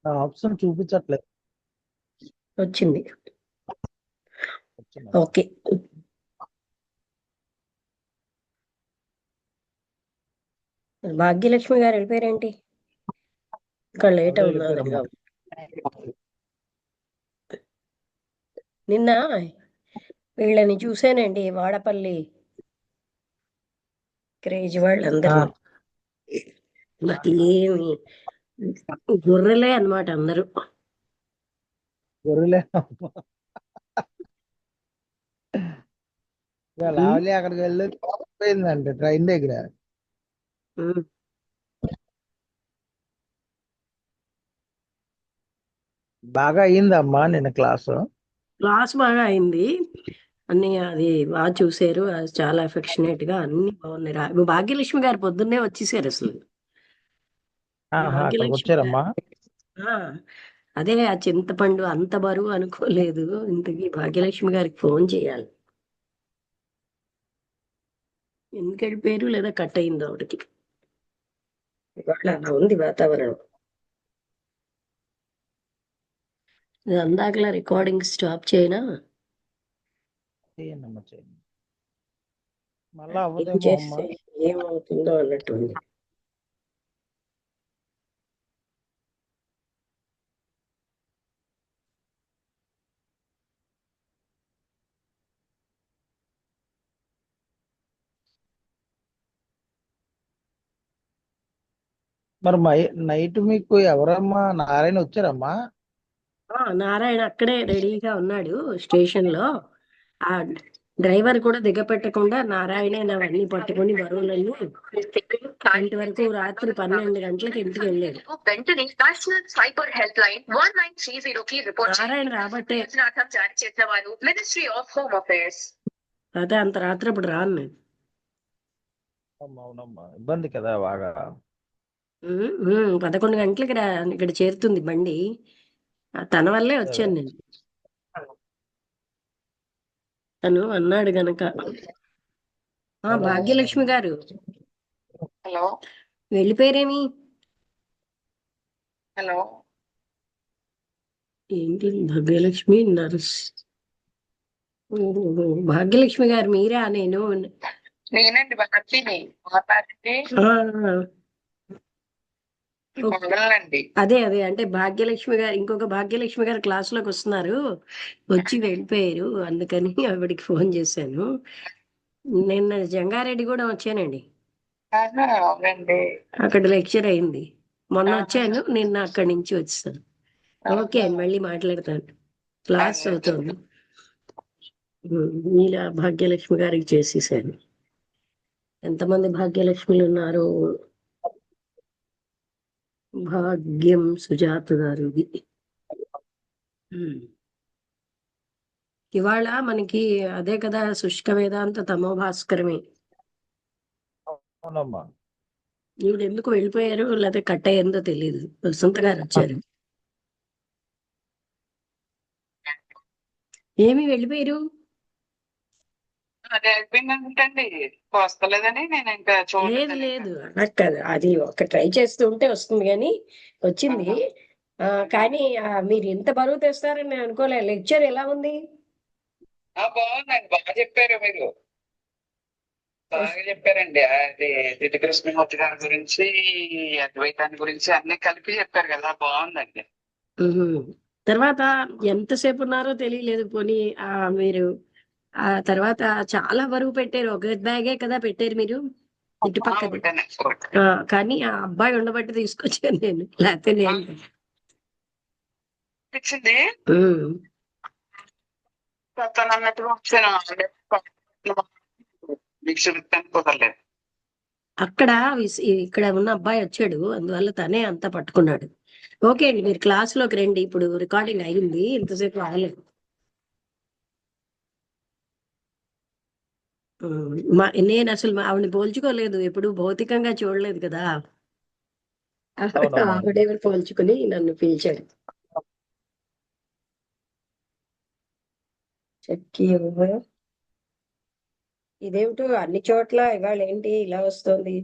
Option చూపించట్లేదు. వచ్చింది. వచ్చిందమ్మా. ఓకే. భాగ్యలక్ష్మి గారు వెళ్ళిపోయారేంటి? ఇంకా లేట్ అదే అవుతుంది వెళ్ళిపోయారమ్మా. నిన్న వీళ్ళని చూశానండి, వాడపల్లి క్రేజ్ వాళ్ళందరినీ. నాకు ఏమి గొర్రెలే అన్నమాట అందరూ. గొర్రెలే. ఉమ్, లావలి అక్కడికి వెళ్ళి పోయిందండి ట్రైన్ దగ్గర. ఉమ్. బాగా అయ్యిందమ్మా నిన్న క్లాసు. క్లాస్ బాగా అయింది. అన్ని అది బాగా చూసారు, అది చాలా అఫెక్షనేట్ గా అన్ని బాగున్నాయి. భాగ్యలక్ష్మి గారు పొద్దున్నే వచ్చేసారు అసలు. ఆహా, అక్కడికి భాగ్యలక్ష్మి గారు, వచ్చారమ్మా. ఆ, అదే ఆ చింతపండు అంత బరువు అనుకోలేదు. ఇంతకీ భాగ్యలక్ష్మి గారికి ఫోన్ చేయాలి. ఎందుకు వెళ్ళిపోయారు, లేదా కట్ అయిందో ఒకటికి. ఇవాళ అలా ఉంది వాతావరణం. ఇది అందాకలా రికార్డింగ్ స్టాప్ చేయనా? చేయండి చేయండి. మళ్ళా ఏం అవ్వదేమో అమ్మా. చేస్తే ఏమవుతుందో అన్నట్టుంది. మరి నైట్ మీకు ఎవరమ్మా, నారాయణ వచ్చారమ్మా? నారాయణ అక్కడే రెడీగా ఉన్నాడు స్టేషన్ లో. ఆ డ్రైవర్ కూడా దిగపెట్టకుండా నారాయణే అవన్నీ పట్టుకొని బరువులన్నీ ఇంటి వరకు రాత్రి 12 గంటలకు ఇంటికి వెళ్ళాడు. వెంటనే నేషనల్ సైబర్ హెల్ప్ లైన్ 1930 కి రిపోర్ట్ నారాయణ రాబట్టే జారీ చేసిన వారు మినిస్ట్రీ ఆఫ్ హోమ్ అఫైర్స్. అదే అంత రాత్రి అప్పుడు రాను నేను. అవునమ్మా, ఇబ్బంది కదా బాగా. 11 గంటలకి ఇక్కడ చేరుతుంది బండి. తన వల్లే అదే. వచ్చాను నేను. తను అన్నాడు గనక. అదే. భాగ్యలక్ష్మి గారు హలో వెళ్ళిపోయారేమి? హలో ఏంటి భాగ్యలక్ష్మి నర్స్? భాగ్యలక్ష్మి గారు మీరా? నేనండి భక్తిని మాట్లాడండి. అదే అదే అంటే భాగ్యలక్ష్మి గారు, ఇంకొక భాగ్యలక్ష్మి గారు క్లాస్ లోకి వస్తున్నారు, వచ్చి వెళ్ళిపోయారు, అందుకని ఆవిడికి ఫోన్ చేశాను. నిన్న జంగారెడ్డి కూడా వచ్చానండి, అవునండి. అక్కడ లెక్చర్ అయింది. మొన్న వచ్చాను, నిన్న అక్కడి నుంచి వచ్చాను. ఓకే అండి, మళ్ళీ మాట్లాడతాను. క్లాస్ అవుతుంది. నీలా భాగ్యలక్ష్మి గారికి చేసేసాను. ఎంతమంది భాగ్యలక్ష్మిలు ఉన్నారు? భాగ్యం సుజాత గారు. ఇవాళ మనకి అదే కదా, శుష్క వేదాంత తమో భాస్కరమే. అవునమ్మా. ఈవిడ ఎందుకు వెళ్ళిపోయారు, లేకపోతే కట్ అయ్యిందో తెలియదు. వసంత గారు వచ్చారు. ఏమి వెళ్ళిపోయారు? అది అయిపోయిందంటండి, వస్తలేదని నేను ఇంకా లేదు చూడలేదు. లేదు, అలా కాదు, అది ఒక ట్రై చేస్తూ ఉంటే వస్తుంది కానీ వచ్చింది. కానీ మీరు ఇంత బరువు తెస్తారని నేను అనుకోలే. లెక్చర్ ఎలా ఉంది? బాగుందండి, బాగా చెప్పారు మీరు. బాగా చెప్పారండి. అది దిటి కృష్ణమూర్తి గారి గురించి, అద్వైతాన్ని గురించి అన్ని కలిపి చెప్పారు కదా, బాగుందండి. తర్వాత ఎంతసేపు ఉన్నారో తెలియలేదు. పోనీ మీరు ఆ తర్వాత చాలా బరువు పెట్టారు. ఒక బ్యాగే కదా పెట్టారు మీరు ఇటుపక్క. కానీ ఆ అబ్బాయి ఉండబట్టి తీసుకొచ్చాను నేను, లేకపోతే నేను. ఇచ్చింది అన్నట్టుగా వచ్చాను. కుదరలేదు. అక్కడ ఇక్కడ ఉన్న అబ్బాయి వచ్చాడు, అందువల్ల తనే అంతా పట్టుకున్నాడు. ఓకే అండి, మీరు క్లాస్ లోకి రండి. ఇప్పుడు రికార్డింగ్ అయ్యింది, ఇంతసేపు రాలేదు. నేను అసలు ఆవిడని పోల్చుకోలేదు, ఎప్పుడు భౌతికంగా చూడలేదు కదా. అవునమ్మా. ఆవిడే పోల్చుకుని నన్ను పిలిచాడు. చెక్కి ఇదేమిటో అన్ని చోట్ల ఇవాళ ఏంటి ఇలా వస్తుంది,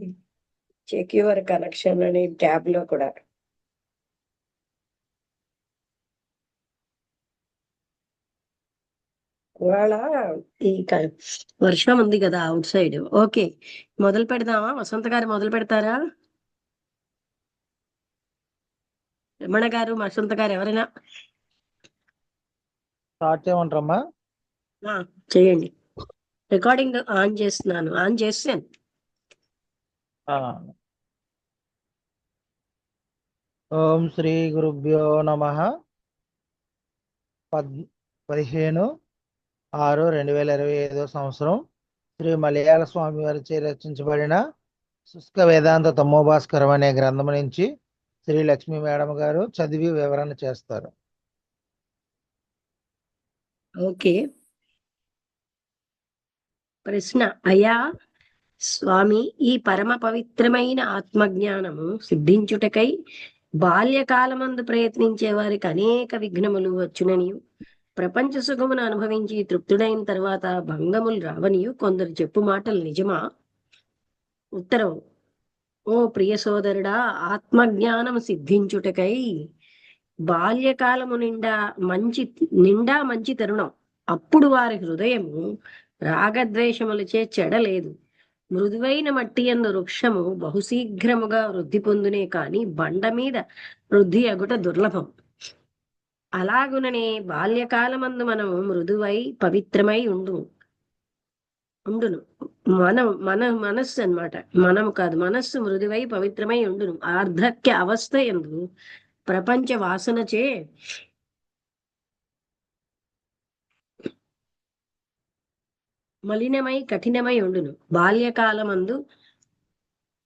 చెక్ యువర్ కనెక్షన్ అని ట్యాబ్ లో కూడా. ఇవాళ ఈ వర్షం ఉంది కదా అవుట్ సైడ్. ఓకే, మొదలు పెడదామా? వసంత గారు మొదలు పెడతారా? రమణ గారు, వసంత గారు ఎవరైనా స్టార్ట్ చేయమంటారమ్మా? ఆ, చేయండి. రికార్డింగ్ ఆన్ చేస్తున్నాను, ఆన్ చేసాను. ఆ. ఓం శ్రీ గురుభ్యో నమ. 15/6/2025 శ్రీ మలయాళ స్వామి వారిచే రచించబడిన శుష్క వేదాంత తమోభాస్కరం అనే గ్రంథం నుంచి శ్రీ లక్ష్మీ మేడం గారు చదివి వివరణ చేస్తారు. ఓకే. ప్రశ్న: అయ్యా స్వామి, ఈ పరమ పవిత్రమైన ఆత్మజ్ఞానము సిద్ధించుటకై బాల్యకాలమందు ప్రయత్నించే వారికి అనేక విఘ్నములు వచ్చుననియు, ప్రపంచ సుఖమును అనుభవించి తృప్తుడైన తర్వాత భంగములు రావనియు కొందరు చెప్పు మాటలు నిజమా? ఉత్తరం: ఓ ప్రియ సోదరుడా, ఆత్మజ్ఞానం సిద్ధించుటకై బాల్యకాలము నిండా మంచి తరుణం. అప్పుడు వారి హృదయము రాగద్వేషములచే చెడలేదు. మృదువైన మట్టి యందు వృక్షము బహుశీఘ్రముగా వృద్ధి పొందునే కాని బండ మీద వృద్ధి అగుట దుర్లభం. అలాగుననే బాల్యకాలమందు మనము మృదువై పవిత్రమై ఉండును. మన మనస్సు అన్నమాట, మనము కాదు, మనస్సు మృదువై పవిత్రమై ఉండును. వార్ధక్య అవస్థ యందు ప్రపంచ వాసనచే మలినమై కఠినమై ఉండును. బాల్యకాలమందు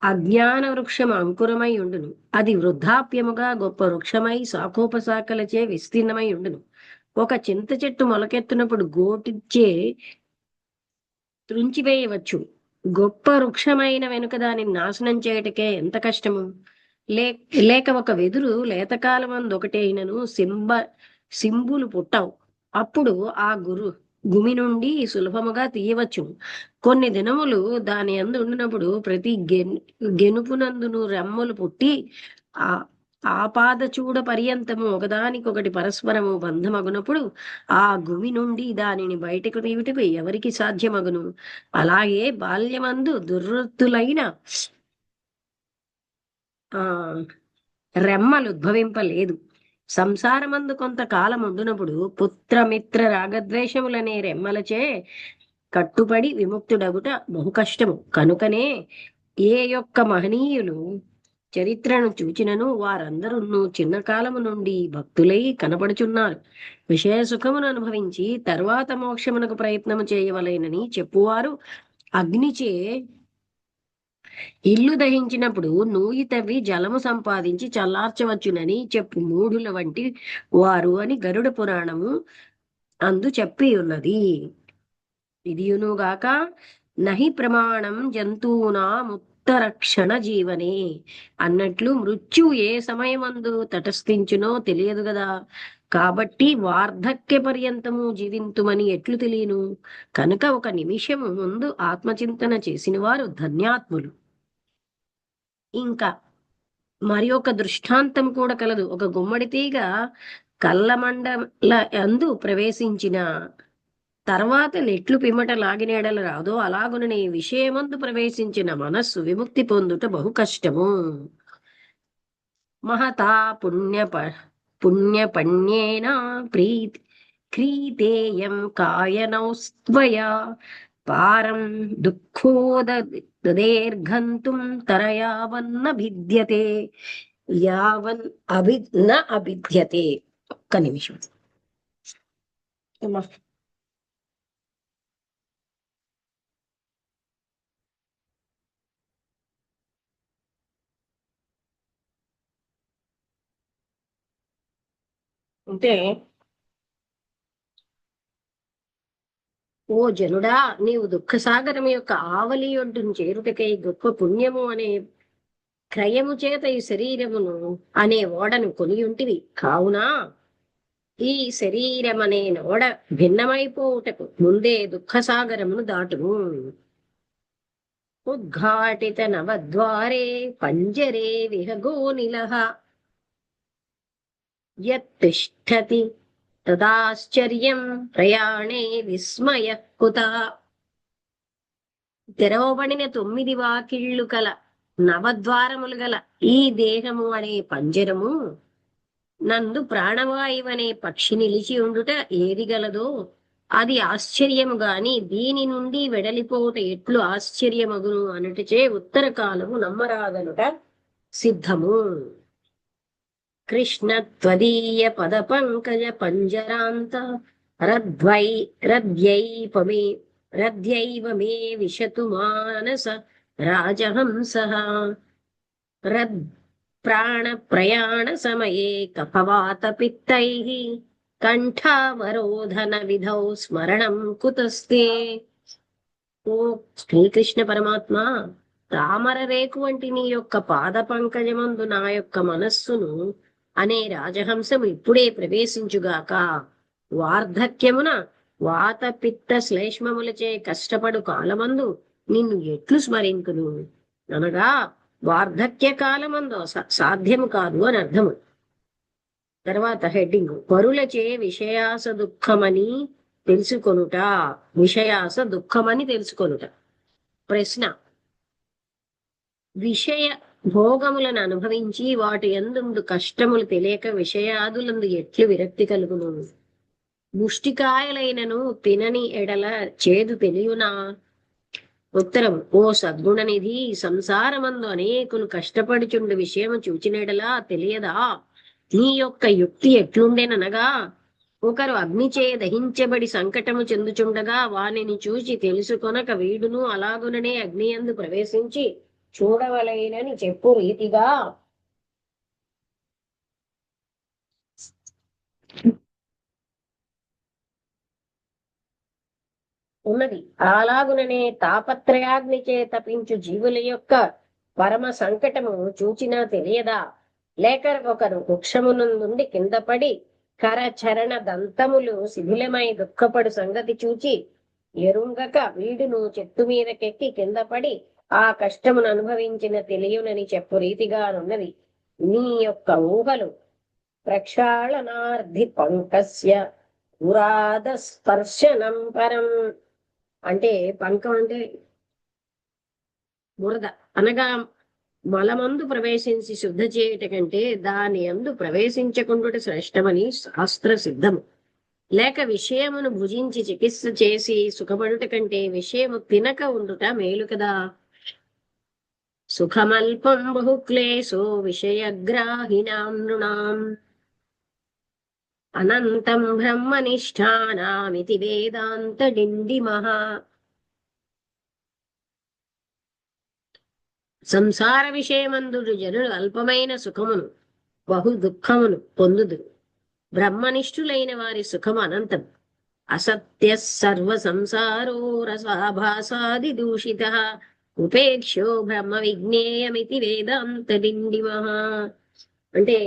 అజ్ఞాన వృక్షము అంకురమై ఉండును. అది వృద్ధాప్యముగా గొప్ప వృక్షమై శాఖోపశాఖలచే విస్తీర్ణమై ఉండును. ఒక చింత చెట్టు మొలకెత్తునప్పుడు గోటిచ్చే త్రుంచివేయవచ్చు. గొప్ప వృక్షమైన వెనుక దానిని నాశనం చేయటకే ఎంత కష్టము. లేక ఒక వెదురు లేతకాలమందు ఒకటి అయినను సింబులు పుట్టవు. అప్పుడు ఆ గుమి నుండి సులభముగా తీయవచ్చు. కొన్ని దినములు దాని అందు ఉండినప్పుడు ప్రతి గెనుపునందును రెమ్మలు పుట్టి ఆ ఆపాదచూడ పర్యంతము ఒకదానికొకటి పరస్పరము బంధమగునప్పుడు ఆ గుమి నుండి దానిని బయటకు తీయుటకు ఎవరికి సాధ్యమగును? అలాగే బాల్యమందు దుర్వృత్తులైన ఆ రెమ్మలు ఉద్భవింపలేదు. సంసారమందు కొంతకాలం ఉండునప్పుడు పుత్రమిత్ర రాగద్వేషములనే రెమ్మలచే కట్టుబడి విముక్తుడగుట బహు కష్టము. కనుకనే ఏ యొక్క మహనీయులు చరిత్రను చూచినను వారందరూ చిన్న కాలము నుండి భక్తులై కనపడుచున్నారు. విషయ సుఖమును అనుభవించి తర్వాత మోక్షమునకు ప్రయత్నము చేయవలెనని చెప్పువారు అగ్నిచే ఇల్లు దహించినప్పుడు నూయి తవ్వి జలము సంపాదించి చల్లార్చవచ్చునని చెప్పు మూఢుల వంటి వారు అని గరుడ పురాణము అందు చెప్పి ఉన్నది. ఇదియునుగాక నహి ప్రమాణం జంతువునాముత్తరక్షణ జీవనే అన్నట్లు మృత్యు ఏ సమయమందు తటస్థించునో తెలియదు గదా. కాబట్టి వార్ధక్య పర్యంతము జీవింతుమని ఎట్లు తెలియను? కనుక ఒక నిమిషము ముందు ఆత్మచింతన చేసిన వారు ధన్యాత్ములు. ఇంకా మరి ఒక దృష్టాంతం కూడా కలదు. ఒక గుమ్మడి తీగ కళ్ళమండల అందు ప్రవేశించిన తర్వాత నెట్లు పిమ్మట లాగినేడల రాదో అలాగునని విషయమందు ప్రవేశించిన మనస్సు విముక్తి పొందుట బహు కష్టము. మహతా పుణ్యపణ్యేన క్రీతేయం కాయనౌస్త్వయా పారం దుఃఖోదీర్ఘంతుం తరయావన్న భిద్యతే యావన్ అభిద్యతే. ఒక్క నిమిషం. అంటే, ఓ జనుడా, నీవు దుఃఖసాగరం యొక్క ఆవలి ఒడ్డును చేరుటకై గొప్ప పుణ్యము అనే క్రయము చేత ఈ శరీరమును అనే ఓడను కొని ఉంటివి. కావున ఈ శరీరమనే ఓడ భిన్నమైపోవుటకు ముందే దుఃఖసాగరమును దాటుము. ఉద్ఘాటిత నవద్వారే పంజరే విహగో నిలహ యత్తిష్ఠతి తదాశ్చర్యం ప్రయాణే విస్మయ కుత. తెరవబడిన 9 వాకిళ్లు కల నవద్వారములు గల ఈ దేహము అనే పంజరము నందు ప్రాణవాయువనే పక్షి నిలిచి ఉండుట ఏది గలదో అది ఆశ్చర్యము గాని దీని నుండి వెడలిపోట ఎట్లు ఆశ్చర్యమగును అనుటచే ఉత్తర కాలము నమ్మరాదనుట సిద్ధము. కృష్ణ త్వదీయ పద పంకజ పంజరాంత రద్వై రద్యైపమే రద్యైవ మే విశతు మానస రాజహంస. రద్ ప్రాణ ప్రయాణ సమయే కఫవాత పిత్తైః కంఠావరోధన విధౌ స్మరణం కుతస్తే. ఓ శ్రీకృష్ణ పరమాత్మ, తామర రేకు వంటి నీ యొక్క పాద పంకజమందు నా యొక్క మనస్సును అనే రాజహంసము ఇప్పుడే ప్రవేశించుగాక. వార్ధక్యమున వాత పిత్త శ్లేష్మములచే కష్టపడు కాలమందు నిన్ను ఎట్లు స్మరింతును అనగా వార్ధక్య కాలమందు సాధ్యము కాదు అని అర్థము. తర్వాత హెడ్డింగ్ పరులచే విషయాస దుఃఖమని తెలుసుకొనుట. విషయాస దుఃఖమని తెలుసుకొనుట. ప్రశ్న: విషయ భోగములను అనుభవించి వాటి యందు కష్టములు తెలియక విషయాదులందు ఎట్లు విరక్తి కలుగును? ముష్టికాయలైనను తినని ఎడల చేదు తెలియునా? ఉత్తరం: ఓ సద్గుణనిధి, సంసారమందు అనేకులు కష్టపడుచుండు విషయము చూచినెడలా తెలియదా? నీ యొక్క యుక్తి ఎట్లుండెననగా, ఒకరు అగ్నిచే దహించబడి సంకటము చెందుచుండగా వానిని చూచి తెలుసుకొనక వీడును అలాగుననే అగ్నియందు ప్రవేశించి చూడవలెనని చెప్పు రీతిగా ఉన్నది. అలాగుననే తాపత్రయాగ్నిచే తపించు జీవుల యొక్క పరమ సంకటము చూచినా తెలియదా? లేక ఒకరు వృక్షమును నుండి కింద పడి కరచరణ దంతములు శిథిలమై దుఃఖపడు సంగతి చూచి ఎరుంగక వీడును చెట్టు మీదకెక్కి కింద పడి ఆ కష్టమును అనుభవించిన తెలియనని చెప్పు రీతిగానున్నది. నీ యొక్క ఊహలు ప్రక్షాళనార్థి పంకస్య పురాద స్పర్శనం పరం. అంటే పంకం అంటే బురద అనగా మలమందు ప్రవేశించి శుద్ధ చేయుట కంటే దాని అందు ప్రవేశించకుండుట శ్రేష్టమని శాస్త్ర సిద్ధము. లేక విషయమును భుజించి చికిత్స చేసి సుఖపడుట కంటే విషయము తినక ఉండుట మేలు కదా. సుఖమల్పం బహుక్లేశో విషయగ్రాహిణాం నృణాం అనంతం బ్రహ్మనిష్ఠానామితి వేదాంత డిండిమః. సంసార విషయమందుడు జనులు అల్పమైన సుఖమును బహు దుఃఖమును పొందుదురు. బ్రహ్మనిష్ఠులైన వారి సుఖము అనంతం. అసత్య సర్వ సంసారో రసాభాసాది దూషిత ఉపేక్షో బ్రహ్మ విజ్ఞేయమితి వేదాంత డిండిమః. అంటే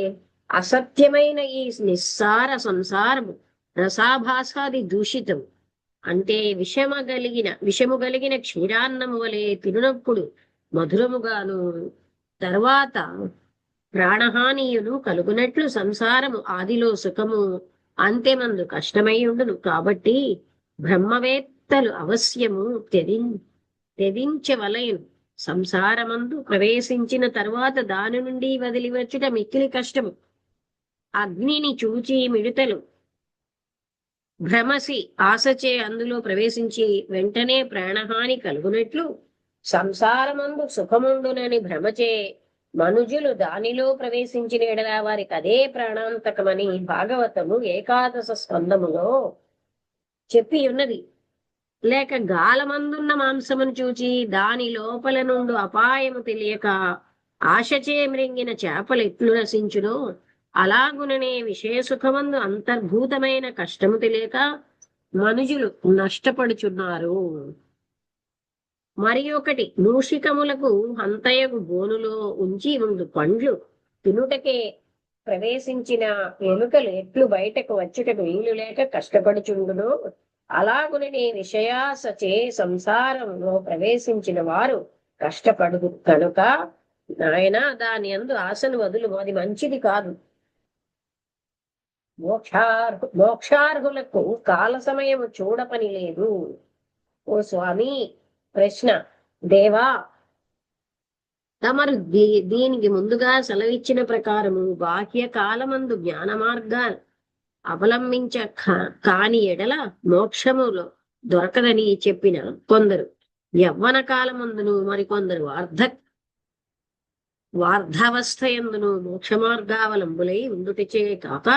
అసత్యమైన ఈ నిస్సార సంసారము రసాభాసాది దూషితం. అంటే విషము కలిగిన క్షీరాన్నము వలె తిరునప్పుడు మధురముగాను తర్వాత ప్రాణహానియును కలుగునట్లు సంసారము ఆదిలో సుఖము అంత్యమందు కష్టమై ఉండును. కాబట్టి బ్రహ్మవేత్తలు అవశ్యము తెదించవలయను. సంసారమందు ప్రవేశించిన తరువాత దాని నుండి వదిలివచ్చుట మిక్కిలి కష్టము. అగ్నిని చూచి మిడతలు భ్రమసి ఆశచే అందులో ప్రవేశించి వెంటనే ప్రాణహాని కలుగునట్లు సంసారమందు సుఖముండునని భ్రమచే మనుజులు దానిలో ప్రవేశించిన ఎడల వారికి అదే ప్రాణాంతకమని భాగవతము ఏకాదశ స్కందములో చెప్పి ఉన్నది. లేక గాలమందున్న మాంసమును చూచి దాని లోపల నుండి అపాయము తెలియక ఆశచే మృంగిన చేపలు ఎట్లు నశించునో అలాగుననే విషయ సుఖమందు అంతర్భూతమైన కష్టము తెలియక మనుజులు నష్టపడుచున్నారు. మరి ఒకటి మూషికములకు హంతయగు బోనులో ఉంచి ఉండు పండ్లు తినుటకే ప్రవేశించిన ఎలుకలు ఎట్లు బయటకు వచ్చుటకు వీలు లేక కష్టపడుచుండును అలాగుననే విషయాసచే సంసారంలో ప్రవేశించిన వారు కష్టపడు కనుక నాయన దాని యందు ఆశను వదులు, అది మంచిది కాదు. మోక్షార్హులకు కాల సమయము చూడపని లేదు. ఓ స్వామి, ప్రశ్న: దేవా, తమరు దీనికి ముందుగా సెలవిచ్చిన ప్రకారము బాహ్య కాలమందు జ్ఞాన మార్గాన్ని అవలంబించ కాని ఎడల మోక్షములో దొరకదని చెప్పిన కొందరు యవ్వన కాలమందును, మరికొందరు వార్ధావస్థ ఎందును మోక్ష మార్గావలంబులై ఉండుటచే కాక,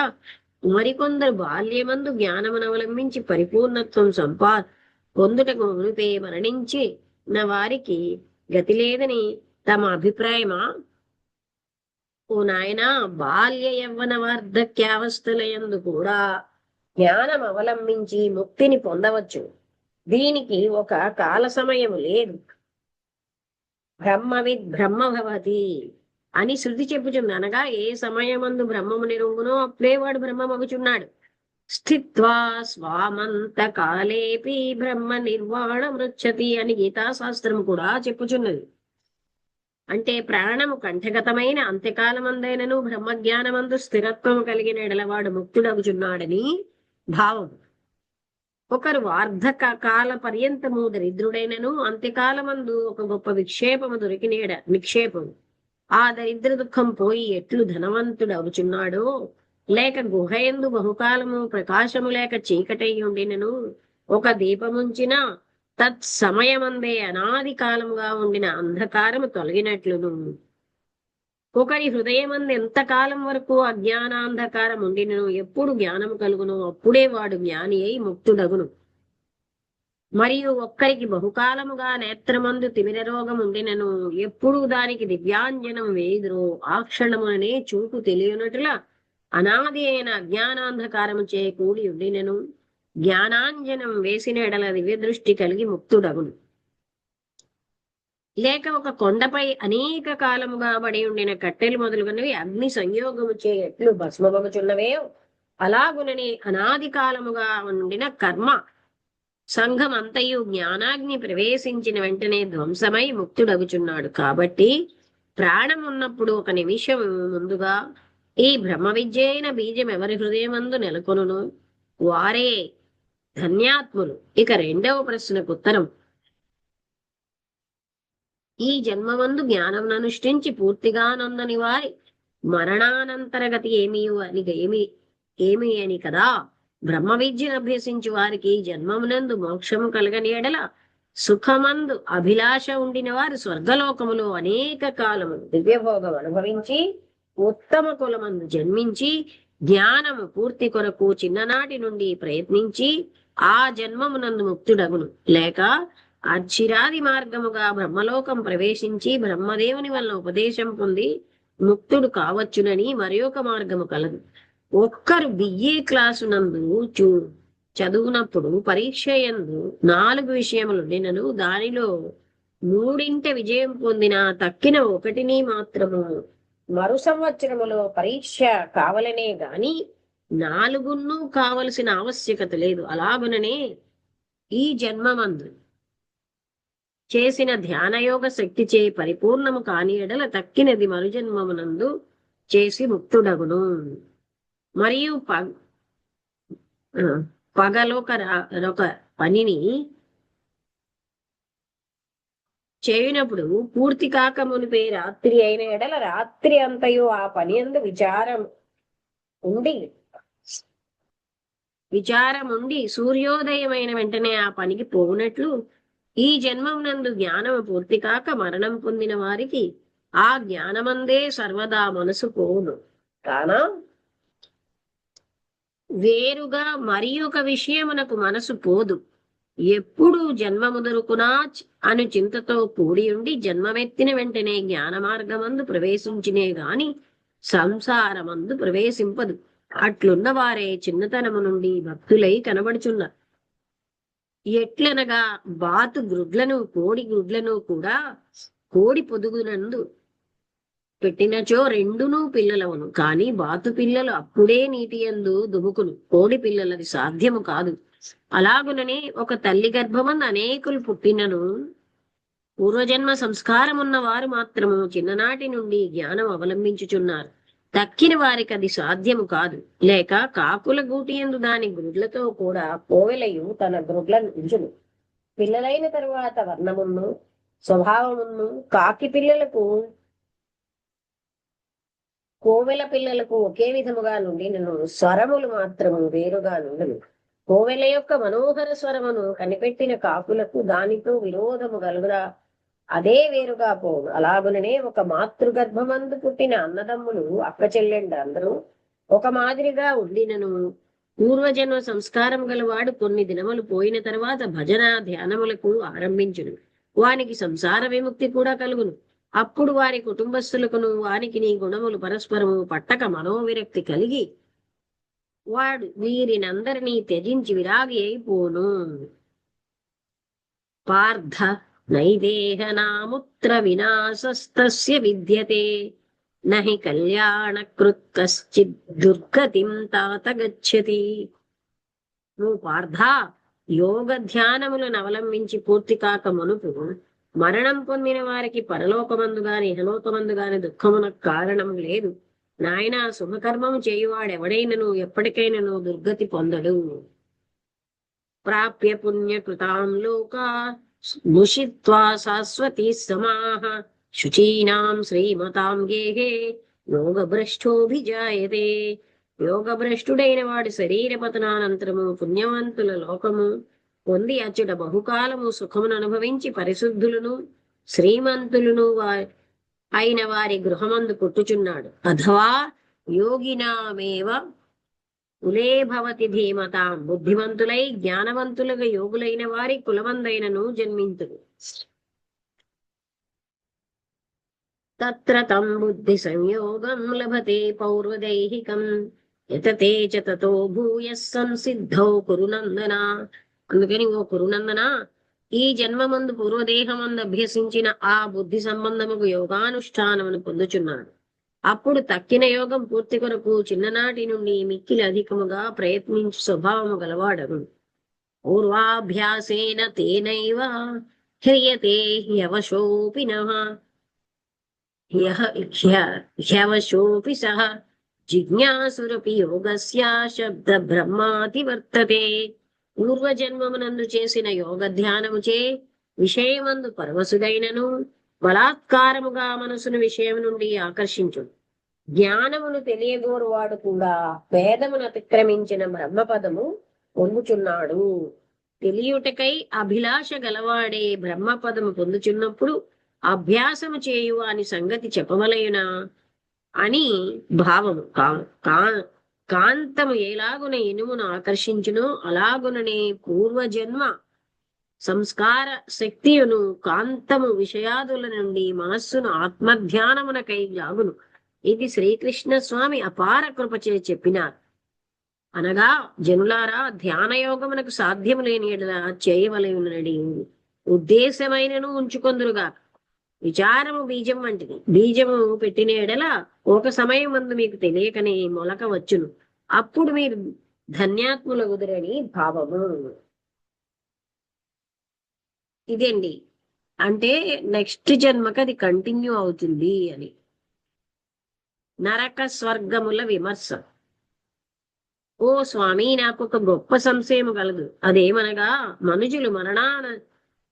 మరికొందరు బాల్యమందు జ్ఞానమును అవలంబించి పరిపూర్ణత్వం పొందుటకు మునిపే మరణించిన వారికి గతి లేదని తమ అభిప్రాయమా? ఓ నాయనా, బాల్య యవ్వన వార్ధక్యావస్థలయందు కూడా జ్ఞానం అవలంబించి ముక్తిని పొందవచ్చు. దీనికి ఒక కాల సమయము లేదు. బ్రహ్మవిద్ బ్రహ్మభవతి అని శృతి చెప్పుచుంది. అనగా ఏ సమయమందు బ్రహ్మము నిరుంగునో అప్పుడే వాడు బ్రహ్మమగుచున్నాడు. స్థిత్వా స్వామంత కాలేపి బ్రహ్మ నిర్వాణ మృచ్చతి అని గీతాశాస్త్రం కూడా చెప్పుచున్నది. అంటే ప్రాణము కంఠగతమైన అంత్యకాలమందైనను బ్రహ్మజ్ఞానమందు స్థిరత్వము కలిగిన ఎడలవాడు ముక్తుడగుచున్నాడని భావం. ఒకరు వార్ధక కాల పర్యంతము దరిద్రుడైనను అంత్యకాలమందు ఒక గొప్ప విక్షేపము దొరికిన నిక్షేపము ఆ దరిద్ర దుఃఖం పోయి ఎట్లు ధనవంతుడు అవుచున్నాడో, లేక గుహయందు బహుకాలము ప్రకాశము లేక చీకటై ఉండినను ఒక దీపముంచిన తత్సమయమందే అనాది కాలముగా ఉండిన అంధకారము తొలగినట్లును, ఒకరి హృదయమందు ఎంతకాలం వరకు అజ్ఞానాంధకారం ఉండినను ఎప్పుడు జ్ఞానము కలుగును అప్పుడే వాడు జ్ఞాని అయి ముక్తుడగును. మరియు ఒక్కరికి బహుకాలముగా నేత్రమందు తిమిర రోగం ఉండినను ఎప్పుడు దానికి దివ్యాంజనం వేయుదురో ఆ క్షణముననే చూపు తెలియనట్లా అనాది అయిన అజ్ఞానాంధకారము చే కూడి ఉండినను జ్ఞానాంజనం వేసిన ఎడల దివ్య దృష్టి కలిగి ముక్తుడగును. లేక ఒక కొండపై అనేక కాలముగా బడి ఉండిన కట్టెలు మొదలుగునవి అగ్ని సంయోగము చే ఎట్లు భస్మమగుచున్నవే, అలాగునని అనాది కాలముగా ఉండిన కర్మ సంఘం అంతయు జ్ఞానాగ్ని ప్రవేశించిన వెంటనే ధ్వంసమై ముక్తుడగుచున్నాడు. కాబట్టి ప్రాణం ఉన్నప్పుడు ఒక నిమిషం ముందుగా ఈ బ్రహ్మ విద్య అయిన బీజం ఎవరి హృదయమందు నెలకొనును వారే ధన్యాత్ములు. ఇక రెండవ ప్రశ్నకు ఉత్తరం: ఈ జన్మమందు జ్ఞానం అనుష్ఠించి పూర్తిగా నొందని వారి మరణానంతరగతి ఏమి అని కదా. బ్రహ్మ విద్యను అభ్యసించి వారికి జన్మమునందు మోక్షము కలగని ఎడల సుఖమందు అభిలాష ఉండిన వారు స్వర్గలోకములో అనేక కాలము దివ్యభోగం అనుభవించి ఉత్తమ కులమందు జన్మించి జ్ఞానము పూర్తి కొరకు చిన్ననాటి నుండి ప్రయత్నించి ఆ జన్మమునందు ముక్తుడగును. లేక అచ్చిరాది మార్గముగా బ్రహ్మలోకం ప్రవేశించి బ్రహ్మదేవుని వలన ఉపదేశం పొంది ముక్తుడు కావచ్చునని మరి ఒక మార్గము కలదు. ఒక్కరు బిఏ క్లాసు నందు చదువునప్పుడు పరీక్ష యందు 4 విషయములు నిన్నను దానిలో 3 విజయం పొందిన తక్కిన 1 మాత్రము మరు సంవత్సరములో పరీక్ష కావలనే గాని 4 కావలసిన ఆవశ్యకత లేదు. అలాగుననే ఈ జన్మమందు చేసిన ధ్యానయోగ శక్తి చే పరిపూర్ణము కాని ఎడల తక్కినది మరుజన్మమునందు చేసి ముక్తుడగును. మరియు పగలొక పనిని చేయునప్పుడు పూర్తి కాక మునిపే రాత్రి అయిన ఎడల రాత్రి అంతయు ఆ పని అందు విచారం ఉండి సూర్యోదయమైన వెంటనే ఆ పనికి పోవునట్లు ఈ జన్మమునందు జ్ఞానము పూర్తి కాక మరణం పొందిన వారికి ఆ జ్ఞానమందే సర్వదా మనసు పోవును. కానా వేరుగా మరి ఒక విషయమునకు మనసు పోదు. ఎప్పుడు జన్మము దొరుకునా అను చింతతో కూడి ఉండి జన్మమెత్తిన వెంటనే జ్ఞాన మార్గమందు ప్రవేశించినే గాని సంసారమందు ప్రవేశింపదు. అట్లున్న వారే చిన్నతనము నుండి భక్తులై కనబడుచున్నారు. ఎట్లనగా బాతు గ్రుడ్లను కోడి గ్రుడ్లను కూడా కోడి పొదుగునందు పెట్టినచో 2 పిల్లలవును. కాని బాతు పిల్లలు అప్పుడే నీటి యందు దుముకును. కోడి పిల్లలది సాధ్యము కాదు. అలాగుననే ఒక తల్లి గర్భమందు అనేకులు పుట్టినను పూర్వజన్మ సంస్కారమున్న వారు మాత్రము చిన్ననాటి నుండి జ్ఞానం అవలంబించుచున్నారు. తక్కిన వారికి అది సాధ్యము కాదు. లేక కాకుల గూటియందు దాని గ్రుడ్లతో కూడా కోవెలయు తన గ్రుడ్లను ఉంచును. పిల్లలైన తరువాత వర్ణమును స్వభావమును కాకి పిల్లలకు కోవెల పిల్లలకు ఒకే విధముగా నుండి స్వరములు మాత్రము వేరుగా నుండును. కోవెల యొక్క మనోహర స్వరమును కనిపెట్టిన కాకులకు దానితో విరోధము గలుగురా అదే వేరుగా పోను. అలాగుననే ఒక మాతృగర్భమందు పుట్టిన అన్నదమ్ములు అక్క చెల్లెండు అందరూ ఒక మాదిరిగా ఉండినను పూర్వజన్మ సంస్కారం గలవాడు కొన్ని దినములు పోయిన తర్వాత భజన ధ్యానములకు ఆరంభించును. వానికి సంసార విముక్తి కూడా కలుగును. అప్పుడు వారి కుటుంబస్తులకును వానికి నీ గుణములు పరస్పరము పట్టక మనోవిరక్తి కలిగి వాడు వీరినందరినీ త్యజించి విరాగి అయిపోను. పార్థ నైదేహనాముత్ర వినాశస్తస్య విద్యతే నహి కళ్యాణకృత్ కశ్చిద్ దుర్గతిం తాత గచ్చతి. నువ్వు పార్థ, యోగ ధ్యానములను అవలంబించి పూర్తి కాక మునుపు మరణం పొందిన వారికి పరలోకమందు గాని ఇహలోకమందు గాని దుఃఖమునకు కారణం లేదు. నాయన, శుభకర్మము చేయువాడెవడైనను ఎప్పటికైనను దుర్గతి పొందడు. ప్రాప్య పుణ్యకృతాం లోకా ముషిత్వా శాశ్వతీ సమాః శుచీనాం శ్రీమతాం గేహే యోగభ్రష్టోభిజాయతే. యోగభ్రష్టుడైన వాడి శరీర పతనానంతరము పుణ్యవంతుల లోకము పొంది అచ్చుట బహుకాలము సుఖమును అనుభవించి పరిశుద్ధులను శ్రీమంతులను అయిన వారి గృహమందు పుట్టుచున్నాడు. అథవా యోగినామేవ కులే భవతి ధీమతాం. బుద్ధిమంతులై జ్ఞానవంతులుగా యోగులైన వారి కులమందైనను జన్మింతుడు. తత్ర తం బుద్ధి సంయోగం లభతే పౌర్వదైహికం యతతే చ తతో భూయః సంసిద్ధౌ కురునందన. అందుకని ఓ కురునందన, ఈ జన్మమందు పూర్వదేహమందు అభ్యసించిన ఆ బుద్ధి సంబంధముకు యోగానుష్ఠానమును పొందుచున్నాడు. అప్పుడు తక్కిన యోగం పూర్తి కొరకు చిన్ననాటి నుండి మిక్కిలి అధికముగా ప్రయత్నించు స్వభావము గలవాడను. పూర్వాభ్యాసేన తేనైవ హ్రియతే హ్యవశోపినః హ్యవశోపి సహ జిజ్ఞాసురపి యోగస్య శబ్ద బ్రహ్మాతి వర్తతే. పూర్వజన్మమునందు చేసిన యోగ ధ్యానముచే విషయమందు పరవశుడైనను బలాత్కారముగా మనసును విషయం నుండి ఆకర్షించు. జ్ఞానమును తెలియగోరువాడు కూడా వేదమును అతిక్రమించిన బ్రహ్మపదము పొందుచున్నాడు. తెలియుటకై అభిలాష గలవాడే బ్రహ్మపదము పొందుచున్నప్పుడు అభ్యాసము చేయు అని సంగతి చెప్పవలయునా అని భావము. కాంతము ఎలాగున ఇనుమును ఆకర్షించునో అలాగుననే పూర్వజన్మ సంస్కార శక్తియును కాంతము విషయాదుల నుండి మనస్సును ఆత్మధ్యానమునకై లాగును. ఇది శ్రీకృష్ణ స్వామి అపార కృపచే చెప్పినారు. అనగా, జనులారా, ధ్యానయోగమునకు సాధ్యము లేని ఎడల చేయవలయునడి ఉద్దేశమైనను ఉంచుకొందురుగా. విచారము బీజం వంటిది. బీజము పెట్టిన ఎడల ఒక సమయం మందు మీకు తెలియకనే మొలక వచ్చును. అప్పుడు మీరు ధన్యాత్ముల కుదురని భావము. ఇదండి. అంటే నెక్స్ట్ జన్మకి అది కంటిన్యూ అవుతుంది అని. నరక స్వర్గముల విమర్శ. ఓ స్వామి, నాకు ఒక గొప్ప సంశయము కలదు. అదేమనగా, మనుజులు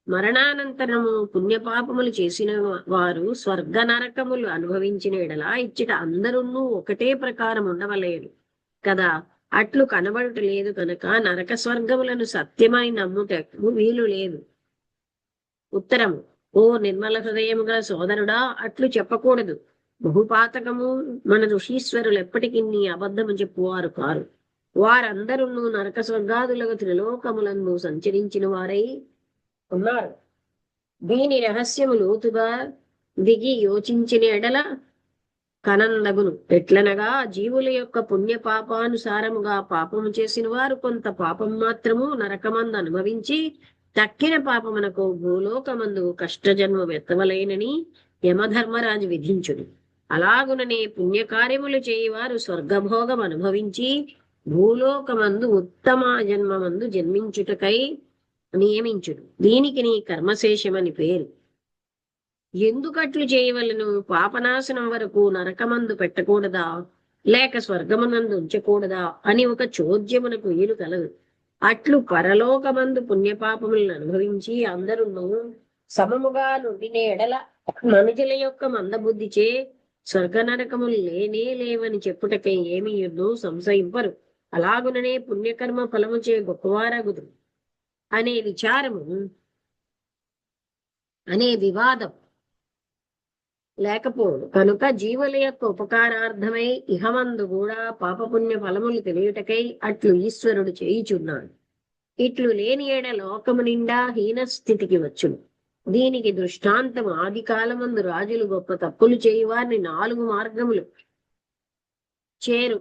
మరణానంతరము పుణ్యపాపములు చేసిన వారు స్వర్గ నరకములు అనుభవించిన ఎడలా ఇచ్చట అందరూ ఒకటే ప్రకారం ఉండవలేదు కదా. అట్లు కనబడుట లేదు కనుక నరక స్వర్గములను సత్యమని నమ్ముటకు వీలు లేదు. ఉత్తరము: ఓ నిర్మల హృదయము గల సోదరుడా, అట్లు చెప్పకూడదు. బహుపాతకము. మన ఋషీశ్వరులు ఎప్పటికీ అబద్ధము చెప్పువారు కారు. వారందరూ నరక స్వర్గాదులకు త్రిలోకములందు సంచరించిన వారై ఉన్నారు. దీని రహస్యము లోతుగా దిగి యోచించిన ఎడల కనందగును. ఎట్లనగా, జీవుల యొక్క పుణ్య పాపానుసారముగా పాపము చేసిన వారు కొంత పాపం మాత్రము నరకమందు అనుభవించి తక్కిన పాపమునకు భూలోకమందు కష్టజన్మ వెత్తవలైనని యమధర్మరాజు విధించుడు. అలాగుననే పుణ్యకార్యములు చేయవారు స్వర్గభోగం అనుభవించి భూలోకమందు ఉత్తమ జన్మమందు జన్మించుటకై నియమించుడు. దీనికి నీ కర్మశేషమని పేరు. ఎందుకట్లు చేయవలను? పాపనాశనం వరకు నరకమందు పెట్టకూడదా, లేక స్వర్గమునందు ఉంచకూడదా అని ఒక చోద్యమునకు వీలు కలదు. అట్లు పరలోకమందు పుణ్యపాపములను అనుభవించి అందరూ సమముగా నుండిన ఎడల మనుషుల యొక్క మందబుద్ధిచే స్వర్గ నరకములు లేనే లేవని చెప్పుటకై ఏమి సంశయింపరు. అలాగుననే పుణ్యకర్మ ఫలముచే గొప్పవారగుదు అనే విచారము అనే వివాదం లేకపోదు కనుక జీవుల యొక్క ఉపకారార్థమై ఇహమందు కూడా పాపపుణ్య ఫలములు తెలియుటకై అట్లు ఈశ్వరుడు చేయుచున్నాడు. ఇట్లు లేని ఎడ లోకము నిండా హీన స్థితికి వచ్చును. దీనికి దృష్టాంతం ఆది కాలమందు రాజులు గొప్ప తప్పులు చేయువారిని 4 మార్గములు చేరు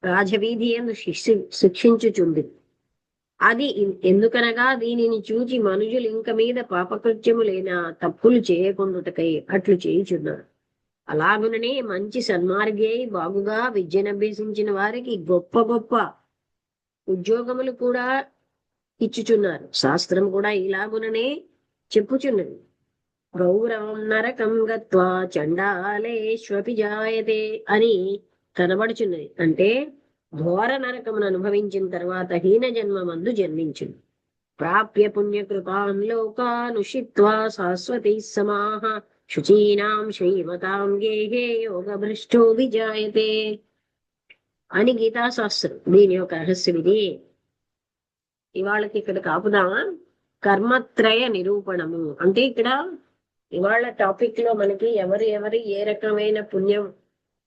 రాజవీధి ఎందు శిక్షించుచుంది. అది ఎందుకనగా దీనిని చూచి మనుషులు ఇంక మీద పాపకృత్యములైన తప్పులు చేయకుండుటకై అట్లు చేయుచున్నారు. అలాగుననే మంచి సన్మార్గి అయి బాగుగా విద్యనభ్యసించిన వారికి గొప్ప గొప్ప ఉద్యోగములు కూడా ఇచ్చుచున్నారు. శాస్త్రం కూడా ఇలాగుననే చెప్పుచున్నది. గౌరవం నరకం గత్వా చండాలేష్వపి జాయతే అని కనబడుచున్నది. అంటే ఘోర నరకమును అనుభవించిన తర్వాత హీన జన్మమందు జన్మించును. ప్రాప్య పుణ్యకృతాన్ లోకానుషిత్వా శాశ్వతై సమాః శుచీనాం శ్రీమతాం గేహే యోగ భ్రష్టో విజాయతే అని గీతాశాస్త్రం. దీని యొక్క రహస్యం ఇది. ఇవాళకి ఇక్కడ కాపుదామా? కర్మత్రయ నిరూపణము అంటే ఇక్కడ ఇవాళ టాపిక్ లో మనకి ఎవరు ఏ రకమైన పుణ్యం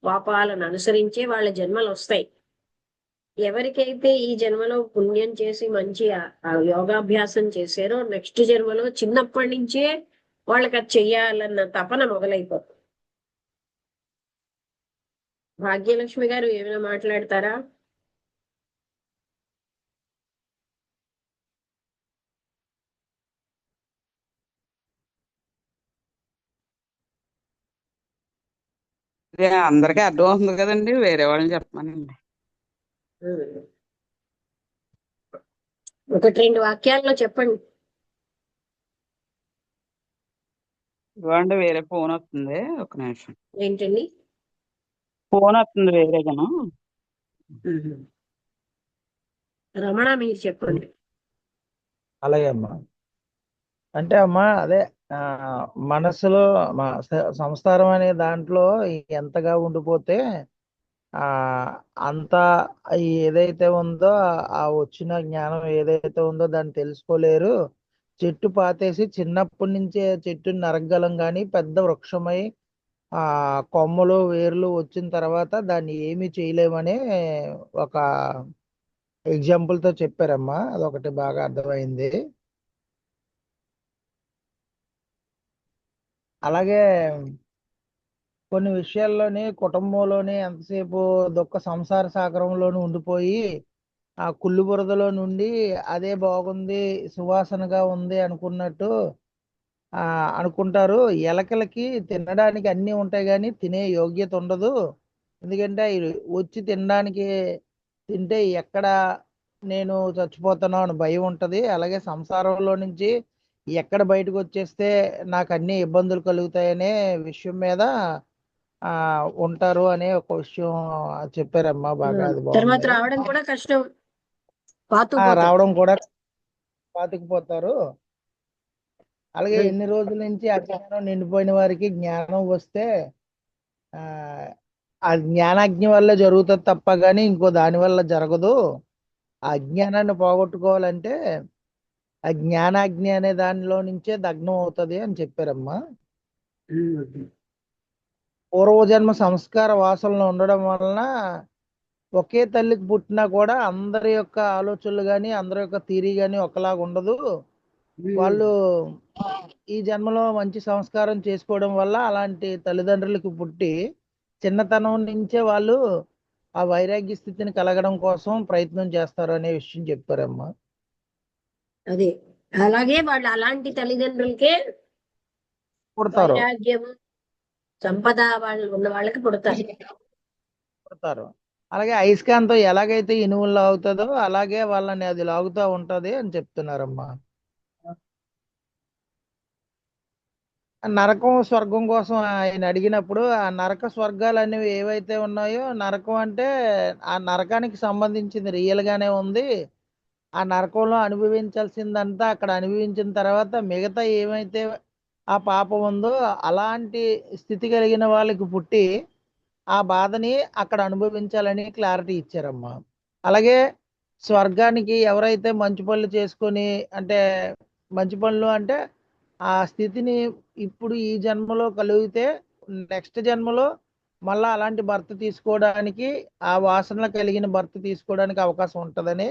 పాపాలను అనుసరించే వాళ్ళ జన్మలు వస్తాయి. ఎవరికైతే ఈ జన్మలో పుణ్యం చేసి మంచి యోగాభ్యాసం చేశారో నెక్స్ట్ జన్మలో చిన్నప్పటి నుంచే వాళ్ళకి అది చెయ్యాలన్న తపన మొదలైపోతుంది. భాగ్యలక్ష్మి గారు ఏమైనా మాట్లాడతారా? అందరికీ అర్థం అవుతుంది కదండి, వేరే వాళ్ళని చెప్పమనండి. ఒకటి 2 వాక్యాల్లో చెప్పండి. ఇవ్వండి, వేరే ఫోన్ వస్తుంది, ఒక నిమిషం. ఏంటండి? ఫోన్ వస్తుంది వేరేగాను. రమణ మీరు చెప్పండి. అలాగే అమ్మా. అంటే అమ్మా అదే మనసులో సంస్కారం అనే దాంట్లో ఎంతగా ఉండిపోతే ఆ అంత ఏదైతే ఉందో ఆ వచ్చిన జ్ఞానం ఏదైతే ఉందో దాన్ని తెలుసుకోలేరు. చెట్టు పాతేసి చిన్నప్పటి నుంచే చెట్టుని నరగలం కానీ పెద్ద వృక్షమై ఆ కొమ్మలు వేర్లు వచ్చిన తర్వాత దాన్ని ఏమీ చేయలేమని ఒక ఎగ్జాంపుల్ తో చెప్పారమ్మా. అదొకటి బాగా అర్థమైంది. అలాగే కొన్ని విషయాల్లోని కుటుంబంలోని ఎంతసేపు దుఃఖ సంసార సాగరంలోని ఉండిపోయి ఆ కుళ్ళు బురదలో నుండి అదే బాగుంది సువాసనగా ఉంది అనుకున్నట్టు అనుకుంటారు. ఎలకలకి తినడానికి అన్నీ ఉంటాయి కానీ తినే యోగ్యత ఉండదు. ఎందుకంటే వచ్చి తినడానికి తింటే ఎక్కడ నేను చచ్చిపోతానో అని భయం ఉంటుంది. అలాగే సంసారంలో నుంచి ఎక్కడ బయటకు వచ్చేస్తే నాకు అన్ని ఇబ్బందులు కలుగుతాయనే విషయం మీద ఉంటారు అనే ఒక విషయం చెప్పారమ్మా. బాగా అది తర్వాత బాగుంది. రావడం కూడా కష్టం, రావడం కూడా పాతుకుపోతారు. అలాగే ఎన్ని రోజుల నుంచి అజ్ఞానం నిండిపోయిన వారికి జ్ఞానం వస్తే ఆ జ్ఞానాజ్ఞ వల్ల జరుగుతుంది తప్ప కానీ ఇంకో దాని వల్ల జరగదు. ఆ అజ్ఞానాన్ని పోగొట్టుకోవాలంటే ఆ జ్ఞానాజ్ఞ అనే దానిలో నుంచే దగ్నం అవుతుంది అని చెప్పారమ్మా. పూర్వజన్మ సంస్కార వాసనలు ఉండడం వలన ఒకే తల్లికి పుట్టినా కూడా అందరి యొక్క ఆలోచనలు కానీ అందరి యొక్క థీరీ కానీ ఒకలాగా ఉండదు. వాళ్ళు ఈ జన్మలో మంచి సంస్కారం చేసుకోవడం వల్ల అలాంటి తల్లిదండ్రులకు పుట్టి చిన్నతనం నుంచే వాళ్ళు ఆ వైరాగ్య స్థితిని కలగడం కోసం ప్రయత్నం చేస్తారు అనే విషయం చెప్పారమ్మా. అదే అలాగే వాళ్ళు అలాంటి తల్లిదండ్రులకే పుడతారు, వైరాగ్యము సంపద వాళ్ళు ఉన్న వాళ్ళకి పుడతారు. అలాగే అయస్కాంతం ఎలాగైతే ఇనుములు లాగుతుందో అలాగే వాళ్ళని అది లాగుతూ ఉంటది అని చెప్తున్నారమ్మా. నరకం స్వర్గం కోసం ఆయన అడిగినప్పుడు ఆ నరక స్వర్గాలు అనేవి ఏవైతే ఉన్నాయో, నరకం అంటే ఆ నరకానికి సంబంధించింది రియల్ గానే ఉంది. ఆ నరకంలో అనుభవించాల్సిందంతా అక్కడ అనుభవించిన తర్వాత మిగతా ఏమైతే ఆ పాపం ఉందో అలాంటి స్థితి కలిగిన వాళ్ళకి పుట్టి ఆ బాధని అక్కడ అనుభవించాలని క్లారిటీ ఇచ్చారమ్మా. అలాగే స్వర్గానికి ఎవరైతే మంచి పనులు చేసుకొని, అంటే మంచి పనులు అంటే ఆ స్థితిని ఇప్పుడు ఈ జన్మలో కలిగితే నెక్స్ట్ జన్మలో మళ్ళా అలాంటి భర్త తీసుకోవడానికి, ఆ వాసన కలిగిన భర్త తీసుకోవడానికి అవకాశం ఉంటుందని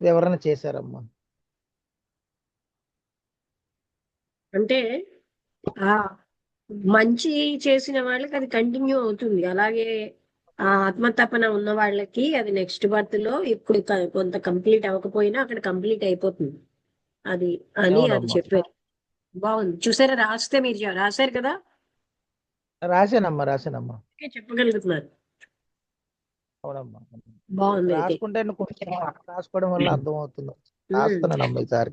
వివరణ చేశారమ్మా. అంటే ఆ మంచి చేసిన వాళ్ళకి అది కంటిన్యూ అవుతుంది. అలాగే ఆ ఆత్మతపన ఉన్న వాళ్ళకి అది నెక్స్ట్ బర్త్ లో ఇప్పుడు కొంత కంప్లీట్ అవ్వకపోయినా అక్కడ కంప్లీట్ అయిపోతుంది. అది అని అది అవునమ్మా. చెప్పారు. బాగుంది. చూసారా, రాస్తే మీరు రాశారు కదా, రాశానమ్మా, రాశానమ్మా. అందుకే చెప్పగలుగుతున్నారు. అవునమ్మా. బాగుంది అయితే. రాసుకుంటే కొంచెం రాసుకోవడం వల్ల అర్థం అవుతుంది. ఉమ్. రాస్తున్నానమ్మా ఈసారి.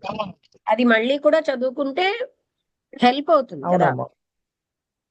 అది మళ్ళీ కూడా చదువుకుంటే హెల్ప్ అవుతుంది కదా. అవునమ్మా.